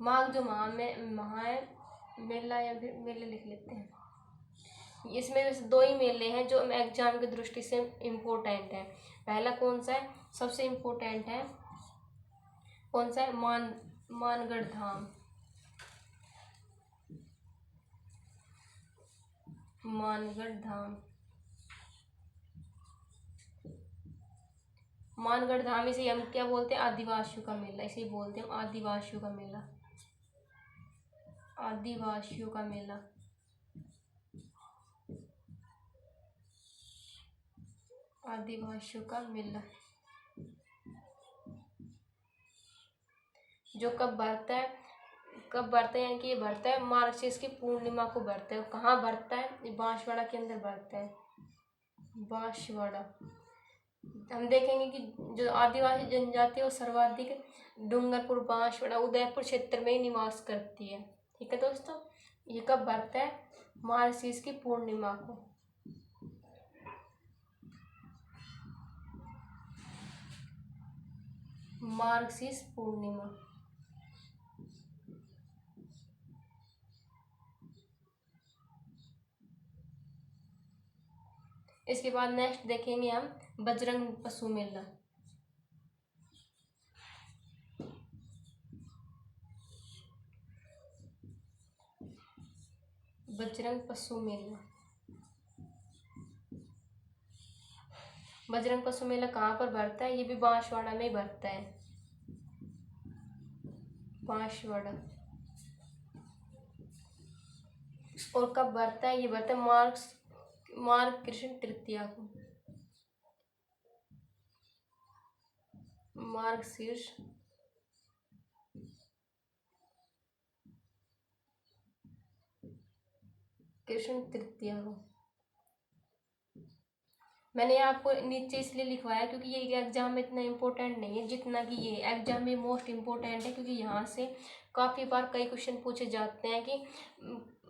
माघ जो माह में माह है, मेला या फिर मेले लिख लेते हैं। इसमें वैसे 2 ही मेले हैं जो एग्जाम की दृष्टि से इम्पोर्टेंट है। पहला कौन सा है? सबसे इम्पोर्टेंट है कौन सा है? मानगढ़ धाम, मानगढ़ धाम। मानगढ़ धाम इसे हम क्या बोलते हैं, आदिवासियों का मेला, इसे बोलते हैं आदिवासियों का मेला, आदिवासियों का मेला। आदिवासियों का मेला जो कब बढ़ता है, कब बढ़ता है, यानी कि ये बढ़ता है मार्गशीर्ष की पूर्णिमा को बढ़ता है। कहाँ बढ़ता है, ये बांसवाड़ा के अंदर बढ़ता है, बांसवाड़ा। हम देखेंगे कि जो आदिवासी जनजाति है वो सर्वाधिक डूंगरपुर, बांसवाड़ा, उदयपुर क्षेत्र में ही निवास करती है। ठीक है दोस्तों, ये कब बढ़ता है, मार्गशीर्ष की पूर्णिमा को। मार्गशीर्ष पूर्णिमा। इसके बाद नेक्स्ट देखेंगे हम बजरंग पशु मेला। बजरंग पशु मेला। बजरंग पशु मेला कहाँ पर बढ़ता है, ये भी बांसवाड़ा में बढ़ता है, बांसवाड़ा। और कब बढ़ता है, ये बढ़ता है मार्ग कृष्ण तृतीया को, मार्गशीर्ष कृष्ण तृतीया को। मैंने आपको नीचे इसलिए लिखवाया क्योंकि ये एग्जाम में इतना इम्पोर्टेंट नहीं है जितना कि ये एग्जाम में मोस्ट इम्पोर्टेंट है, क्योंकि यहाँ से काफ़ी बार कई क्वेश्चन पूछे जाते हैं कि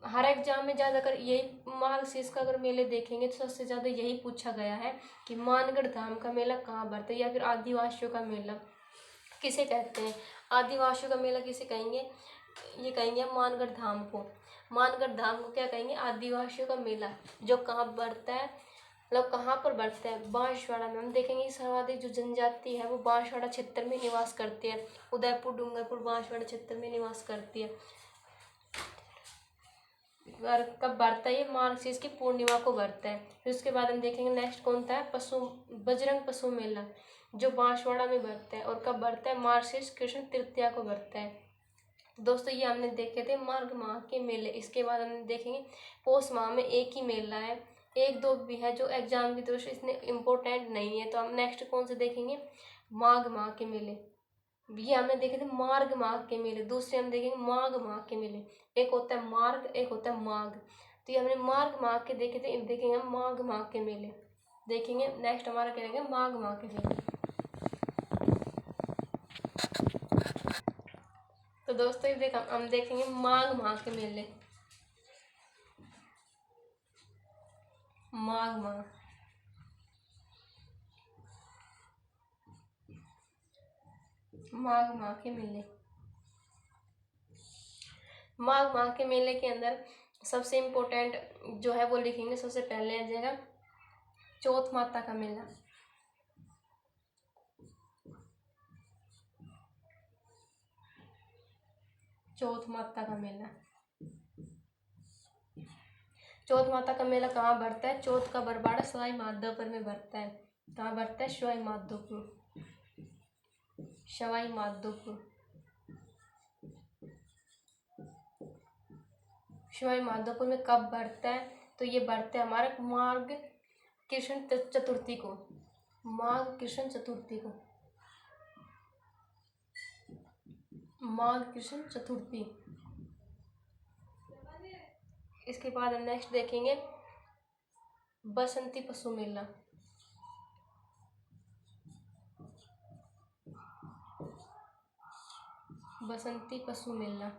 हर एग्जाम में ज़्यादातर यही मार्गशीर्ष का अगर मेले देखेंगे तो सबसे ज़्यादा यही पूछा गया है कि मानगढ़ धाम का मेला कहाँ बढ़ता है, या फिर आदिवासियों का मेला किसे कहते हैं। आदिवासियों का मेला किसे कहेंगे, ये कहेंगे हम मानगढ़ धाम को। मानगढ़ धाम को क्या कहेंगे, आदिवासियों का मेला, जो कहाँ बढ़ता है, मतलब कहाँ पर बढ़ता है, बांसवाड़ा में। हम देखेंगे कि सर्वाधिक जो जनजाति है वो बांसवाड़ा क्षेत्र में निवास करती है, उदयपुर, डूंगरपुर, बांसवाड़ा क्षेत्र में निवास करती है। और कब बढ़ता है, ये मार्गशीर्ष की पूर्णिमा को बढ़ता है। फिर उसके बाद हम देखेंगे नेक्स्ट कौन सा है, बजरंग पशु मेला, जो बांसवाड़ा में बढ़ता है। और कब बढ़ता है, मार्गशीर्ष कृष्ण तृतीया को बढ़ता है। तो दोस्तों ये हमने देखे थे मार्ग माह के मेले। इसके बाद हम देखेंगे पौष माह में एक ही मेला है, एक दो भी है जो एग्जाम की दृष्टि से इतने इम्पोर्टेंट नहीं है। तो हम नेक्स्ट कौन से देखेंगे, माघ माह के मेले। ये हमने देखे थे मार्ग माह के मेले, दूसरे हम देखेंगे माघ माह के मेले। एक होता है मार्ग, एक होता है माघ। तो ये हमने मार्ग माह के देखे थे, देखेंगे हम माघ माह के मेले देखेंगे। नेक्स्ट हमारा क्या रहेगा, माघ माह के मेले। तो दोस्तों ये हम देखेंगे माघ माह के मेले, माघ माह। माघ माह के मेले, माघ माह के मेले के अंदर सबसे इम्पोर्टेंट जो है वो लिखेंगे। सबसे पहले आ जाएगा चौथ माता का मेला, चौथ माता का मेला। चौथ माता का मेला कहाँ बढ़ता है, चौथ का बरबाड़ा सवाई माधोपुर में बढ़ता है। कहाँ बढ़ता है, सवाई माधोपुर, सवाई माधोपुर, सवाई माधोपुर में कब बढ़ता है, तो ये बढ़ता है हमारे माघ कृष्ण चतुर्थी को, माघ कृष्ण चतुर्थी को, माघ कृष्ण चतुर्थी। इसके बाद हम नेक्स्ट देखेंगे बसंती पशु मेला, बसंती पशु मेला।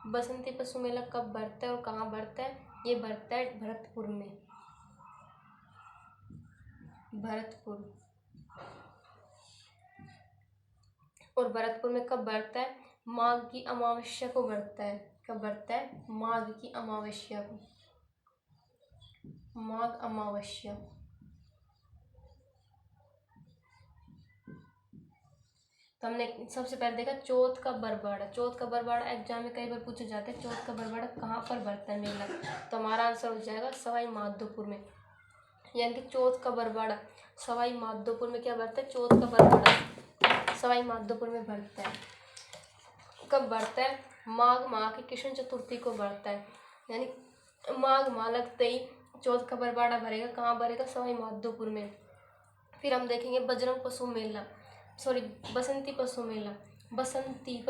बसंती पशु मेला कब बढ़ता है और कहाँ बढ़ता है, ये बढ़ता है भरतपुर में, भरतपुर। और भरतपुर में कब बढ़ता है, माघ की अमावस्या को बढ़ता है। कब बढ़ता है, माघ की अमावस्या को, माघ अमावस्या। तो हमने सबसे पहले देखा चौथ का बरबाड़ा। चौथ का बरबाड़ा एग्जाम में कई बार पूछा जाता है, चौथ का बरबाड़ा कहाँ पर बढ़ता है मेला, तो हमारा आंसर हो जाएगा सवाई माधोपुर में। यानी कि चौथ का बरबाड़ा सवाई माधोपुर में क्या बढ़ता है, चौथ का बरबाड़ा सवाई माधोपुर में बढ़ता है। कब बढ़ता है, माघ माह की कृष्ण चतुर्थी को बढ़ता है। यानी माघ माह लगते ही चौथ का बरबाड़ा भरेगा, कहाँ भरेगा, सवाई माधोपुर में। फिर हम देखेंगे बजरंग पशु मेला, सॉरी बसंती पशु मेला। बसंती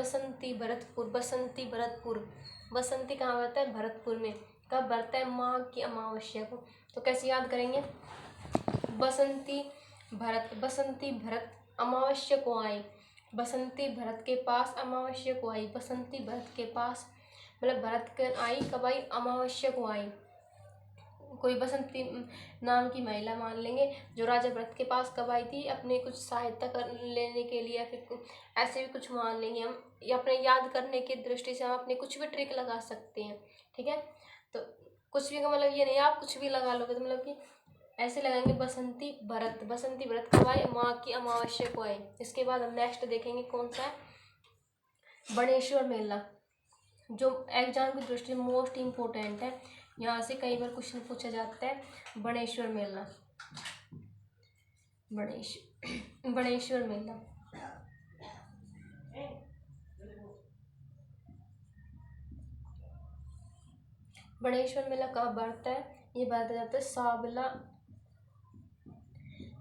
भरतपुर, बसंती भरतपुर, बसंती कहाँ बढ़ता है, भरतपुर में। कब बढ़ता है, माघ की अमावस्या को। तो कैसे याद करेंगे, बसंती भरत अमावस्या को आई, बसंती भरत के पास अमावस्या को आई, बसंती भरत के पास मतलब भरत के आई, कब आई, अमावस्या को आई। कोई बसंती नाम की महिला मान लेंगे जो राजा भरत के पास कब आई थी, अपने कुछ सहायता कर लेने के लिए, या फिर ऐसे भी कुछ मान लेंगे हम, या अपने याद करने की दृष्टि से हम अपने कुछ भी ट्रिक लगा सकते हैं। ठीक है, तो कुछ भी का मतलब ये नहीं आप कुछ भी लगा लोगे, तो मतलब कि ऐसे लगाएंगे बसंती भरत कब आए, माँ की अमावस्या को आए। इसके बाद हम नेक्स्ट देखेंगे कौन सा है, बनेश्वर मेला, जो एग्जाम की दृष्टि से मोस्ट इम्पोर्टेंट है। यहाँ से कई बार क्वेश्चन पूछा जाता है, बनेश्वर मेला, बनेश्वर मेला। बनेश्वर मेला कहाँ बढ़ता है, ये बताया जाता है साबला।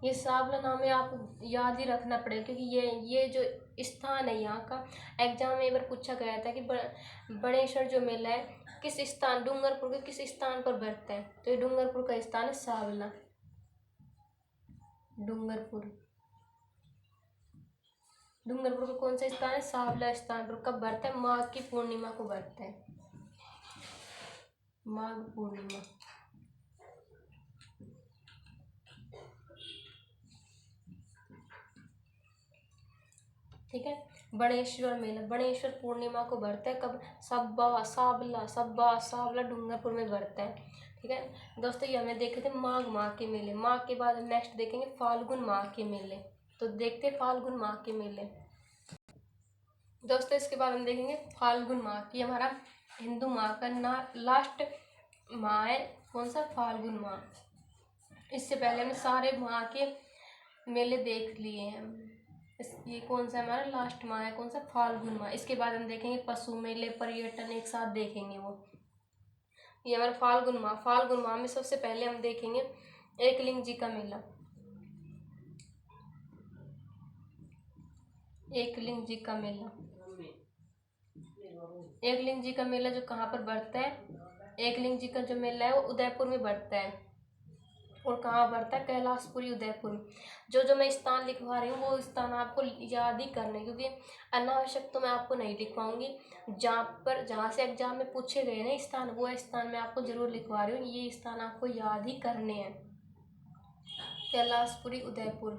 ये साबला नाम है, आपको याद ही रखना पड़ेगा, क्योंकि ये जो स्थान है यहाँ का, एग्जाम में एक बार पूछा गया था कि बनेश्वर जो मेला है किस स्थान, डूंगरपुर के किस स्थान पर बढ़ता है, तो ये डूंगरपुर का स्थान है सावला, डूंगरपुर का कौन सा स्थान है, सावला स्थान पर। कब बढ़ता है, माघ की पूर्णिमा को बढ़ता है, माघ पूर्णिमा। ठीक है, बनेश्वर मेला बनेश्वर पूर्णिमा को बढ़ता है, कब, सावला डूंगरपुर में बढ़ता है। ठीक है दोस्तों, ये हमें देखे थे माघ माह के मेले। माघ के बाद नेक्स्ट देखेंगे फाल्गुन माह के मेले। तो देखते हैं फाल्गुन माह के मेले दोस्तों। इसके बाद हम देखेंगे फाल्गुन माह की, हमारा हिंदू माह का लास्ट माह है, कौन सा, फाल्गुन माह। इससे पहले हमने सारे माह के मेले देख लिए हैं। ये कौन सा हमारा लास्ट माह है, कौन सा, फाल्गुन माह। इसके बाद हम देखेंगे पशु मेले, पर्यटन एक साथ देखेंगे वो। ये हमारा फाल्गुन माह में सबसे पहले हम देखेंगे एकलिंग जी का मेला, एकलिंग जी का मेला। एकलिंग जी का मेला जो कहाँ पर बढ़ता है, एकलिंग जी का जो मेला है वो उदयपुर में बढ़ता है। और कहाँ बढ़ता है, कैलाशपुरी उदयपुर। जो मैं स्थान लिखवा रही हूँ वो स्थान आपको याद ही करना है, क्योंकि अनावश्यक तो मैं आपको नहीं लिखवाऊंगी। जहाँ से एग्जाम में पूछे गए ना स्थान, वो स्थान मैं आपको जरूर लिखवा रही हूँ, ये स्थान आपको याद ही करने हैं। कैलाशपुरी उदयपुर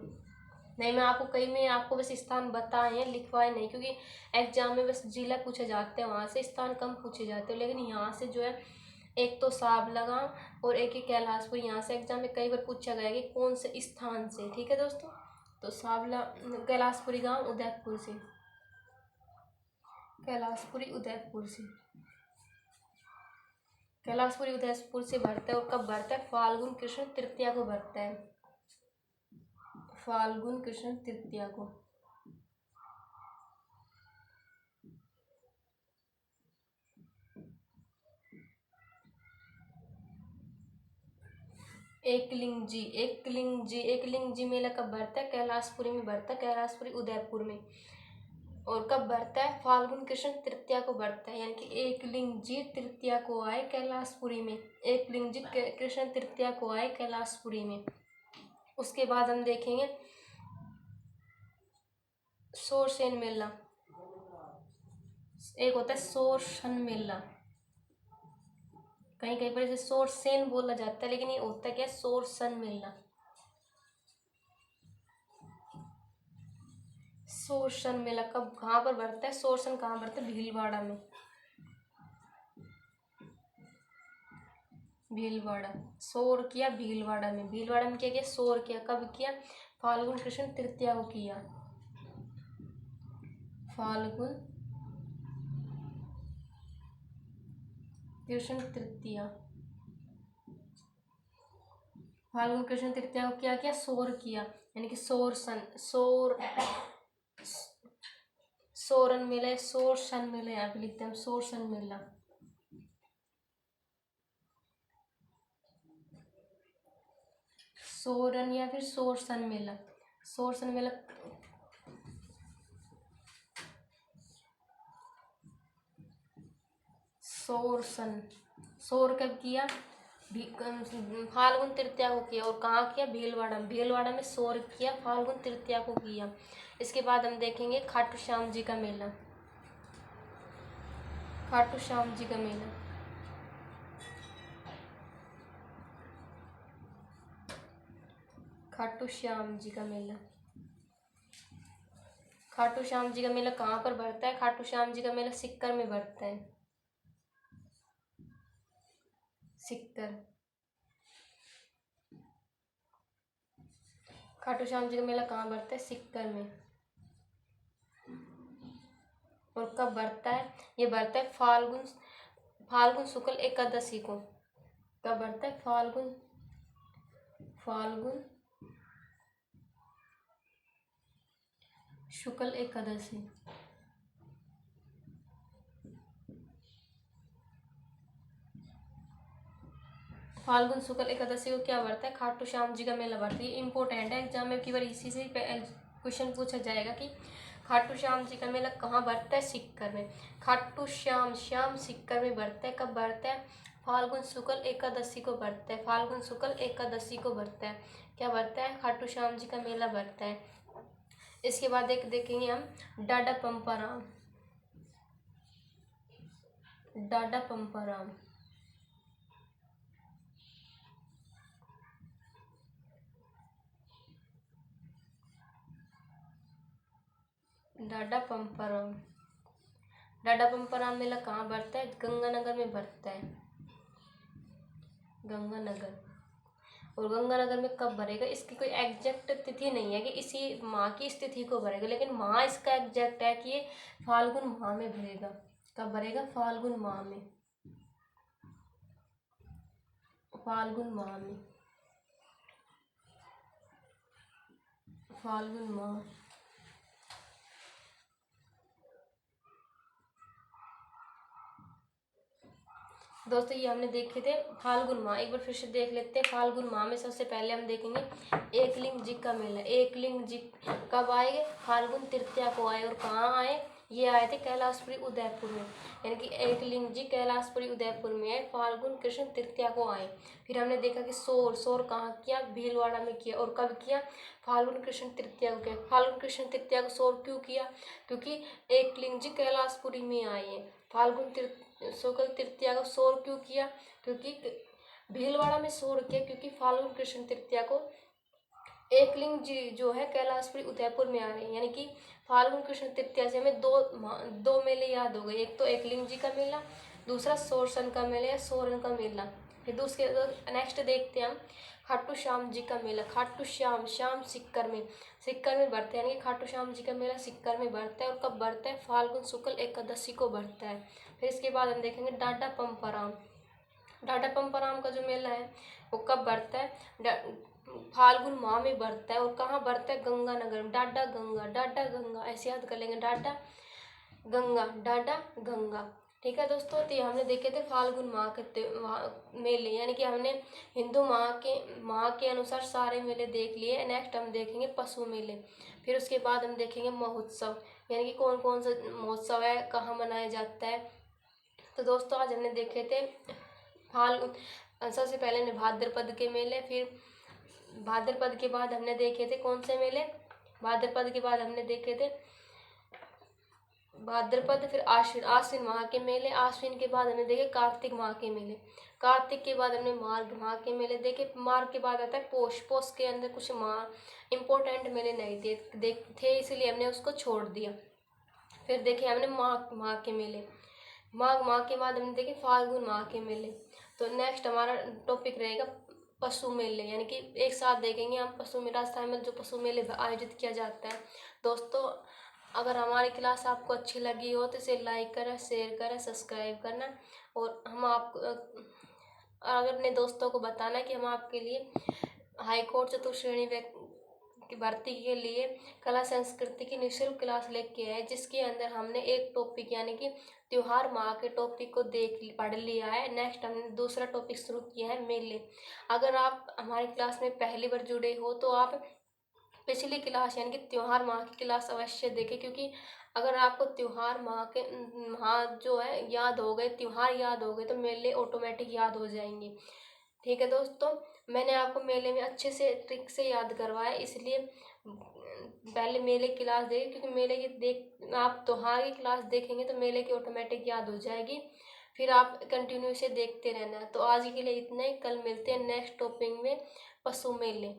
नहीं, मैं आपको कई में आपको बस स्थान बताए हैं, लिखवाए नहीं, क्योंकि एग्जाम में बस जिला पूछे जाते हैं, वहाँ से स्थान कम पूछे जाते हैं। लेकिन यहाँ से जो है एक तो साबला गाँव और एक ही कैलाशपुर, यहाँ से एग्जाम में कई बार पूछा गया कि कौन से स्थान से। ठीक है दोस्तों, तो साबला कैलाशपुरी गाँव उदयपुर से, कैलाशपुरी उदयपुर से, कैलाशपुरी उदयपुर से भरता है। और कब भरता है, फाल्गुन कृष्ण तृतीया को भरता है, फाल्गुन कृष्ण तृतीया को। एकलिंग जी मेला कब भरता है, कैलाशपुरी में भरता है, कैलाशपुरी उदयपुर में। और कब भरता है, फाल्गुन कृष्ण तृतीया को भरता है। यानी कि एकलिंग जी तृतीया को आए कैलाशपुरी में, एकलिंग जी कृष्ण तृतीया को आए कैलाशपुरी में। उसके बाद हम देखेंगे सोरसेन मेला, एक होता है सोरसन मेला, कहीं कहीं पर इसे सोरसेन बोला जाता है, लेकिन ये होता क्या है, सोरसन मेला। सोरसन मेला कब कहाँ पर बढ़ता है, सोरसन कहाँ बढ़ता है, भीलवाड़ा में, भीलवाड़ा। सोर किया भीलवाड़ा में, किया सोर किया, कब किया, फाल्गुन कृष्ण तृतीया को किया। फाल्गुन कृष्ण तृतीया। फाल्गुन कृष्ण तृतीया को क्या किया? सोर किया, यानी कि सोर सन, सोरन मेला, सोर सन मेला, यहाँ पे लिखते हैं सोर सन मेला। सोरन या फिर सोर सन मेला, सोर सन मेला। सोर सन, सोर कब किया? फाल्गुन तृतीया को किया। और कहाँ किया? भीलवाड़ा, भीलवाड़ा में सोर किया, फाल्गुन तृतीया को किया। इसके बाद हम देखेंगे खाटू श्याम जी का मेला। खाटू श्याम जी का मेला, खाटू श्याम जी का मेला। खाटू श्याम जी का मेला कहाँ पर भरता है? खाटू श्याम जी का मेला सिक्कर में भरता है, सिक्कर। खाटू श्याम जी का मेला कहाँ भरता है? सिक्कर में। और कब भरता है? ये भरता है फाल्गुन शुक्ल एकादशी को। कब भरता है? फाल्गुन शुक्ल एकादशी। फाल्गुन शुक्ल एकादशी को क्या भरता है? खाटू श्याम जी का मेला भरता है। इंपॉर्टेंट है, एग्जाम में की बार इसी से क्वेश्चन पूछा जाएगा कि खाटू श्याम जी का मेला कहाँ भरता है? सिक्कर में। खाटू श्याम सिक्कर में भरता है। कब भरता है? फाल्गुन शुक्ल एकादशी को भरता है, फाल्गुन शुक्ल एकादशी को भरता है। क्या भरता है? खाटू श्याम जी का मेला भरता है। इसके बाद देखेंगे हम डाडा पंपाराम। डाडा पंपाराम, डाडा पंपाराम। डाडा पंपाराम मेला कहाँ भरता है? गंगानगर में भरता है, गंगानगर। और गंगानगर में कब भरेगा? इसकी कोई एग्जैक्ट तिथि नहीं है कि इसी माह की इस तिथि को भरेगा, लेकिन माह इसका एग्जैक्ट है कि ये फाल्गुन माह में भरेगा। कब भरेगा? फाल्गुन माह में, फाल्गुन माह में, फाल्गुन माह। दोस्तों ये हमने देखे थे फाल्गुन माह, एक बार फिर से देख लेते हैं। फाल्गुन माह में सबसे पहले हम देखेंगे एकलिंग जी का मेला। एकलिंग जी कब आए? फाल्गुन तृतीया को आए। और कहाँ आए? ये आए थे कैलाशपुरी उदयपुर में, यानी कि एकलिंग जी कैलाशपुरी उदयपुर में आए, फाल्गुन कृष्ण तृतीया को आए। फिर हमने देखा कि सोर कहाँ किया? भीलवाड़ा में किया। और कब किया? फाल्गुन कृष्ण तृतीया को किया। फाल्गुन कृष्ण तृतीया को सोर क्यों किया? क्योंकि एकलिंग जी कैलाशपुरी में आए हैं। फाल्गुन शुक्ल तृतीया को सोर क्यों किया? क्योंकि भीलवाड़ा में सोर किया, क्योंकि फाल्गुन कृष्ण तृतीया को एकलिंग जी जो है कैलाशपुरी उदयपुर में आ रहे हैं। यानी कि फाल्गुन कृष्ण तृतीया से हमें दो मेले याद हो गए। एक तो एकलिंग जी का मेला, दूसरा सोरसन का मेला या सोरन का मेला। फिर दूसरे नेक्स्ट देखते हैं हम खाटू श्याम जी का मेला। खाटू श्याम सिक्कर में भरते हैं, यानी कि खाटू श्याम जी का मेला सिक्कर में भरता है। और कब भरता है? फाल्गुन शुक्ल एकादशी को भरता है। फिर इसके बाद हम देखेंगे डाडा पंपाराम। डाडा पंपाराम का जो मेला है वो कब भरता है? फाल्गुन माह में भरता है। और कहाँ भरता है? गंगानगर में। डाडा गंगा ऐसे याद कर लेंगे, डाडा गंगा। ठीक है दोस्तों, तो ये हमने देखे थे फाल्गुन माह के मेले, यानी कि हमने हिंदू माह के अनुसार सारे मेले देख लिए। नेक्स्ट हम देखेंगे पशु मेले। फिर उसके बाद हम देखेंगे महोत्सव, यानी कि कौन कौन सा महोत्सव है, कहाँ मनाया जाता है। तो दोस्तों आज हमने देखे थे सबसे पहले हमने भाद्रपद के मेले, फिर भाद्रपद के बाद हमने देखे थे कौन से मेले? भाद्रपद के बाद हमने देखे थे भाद्रपद, फिर आश्विन माह के मेले। आश्विन के बाद हमने देखे कार्तिक माह के मेले। कार्तिक के बाद हमने मार्ग माह के मेले देखे। मार्ग के बाद आता है पोष के अंदर कुछ माह इम्पोर्टेंट मेले नहीं थे, इसलिए हमने उसको छोड़ दिया। फिर देखे हमने माघ माह के मेले। माघ माह के बाद हमने देखे फाल्गुन माह के मेले। तो नेक्स्ट हमारा टॉपिक रहेगा पशु मेले, यानी कि एक साथ देखेंगे हम पशु मेला, राजस्थान में जो पशु मेले आयोजित किया जाता है। दोस्तों अगर हमारी क्लास आपको अच्छी लगी हो तो इसे लाइक करें, शेयर करें, सब्सक्राइब करना। और हम आपको अगर अपने दोस्तों को बताना कि हम आपके लिए हाई कोर्ट चतुर्थ श्रेणी की भर्ती के लिए कला संस्कृति की निःशुल्क क्लास लेके आए, जिसके अंदर हमने एक टॉपिक यानी कि त्योहार माह के टॉपिक को पढ़ लिया है। नेक्स्ट हमने दूसरा टॉपिक शुरू किया है मेले। अगर आप हमारी क्लास में पहली बार जुड़े हो तो आप पिछली क्लास यानी कि त्योहार माह की क्लास अवश्य देखें, क्योंकि अगर आपको त्योहार माह जो है याद हो गए, त्योहार याद हो गए, तो मेले ऑटोमेटिक याद हो जाएंगे। ठीक है दोस्तों, मैंने आपको मेले में अच्छे से ट्रिक से याद करवाया, इसलिए पहले मेले की क्लास देखें, क्योंकि मेले की आप त्योहार की क्लास देखेंगे तो मेले की ऑटोमेटिक याद हो जाएगी। फिर आप कंटिन्यू से देखते रहना। तो आज के लिए इतना ही, कल मिलते हैं नेक्स्ट टॉपिक में, पशु मेले।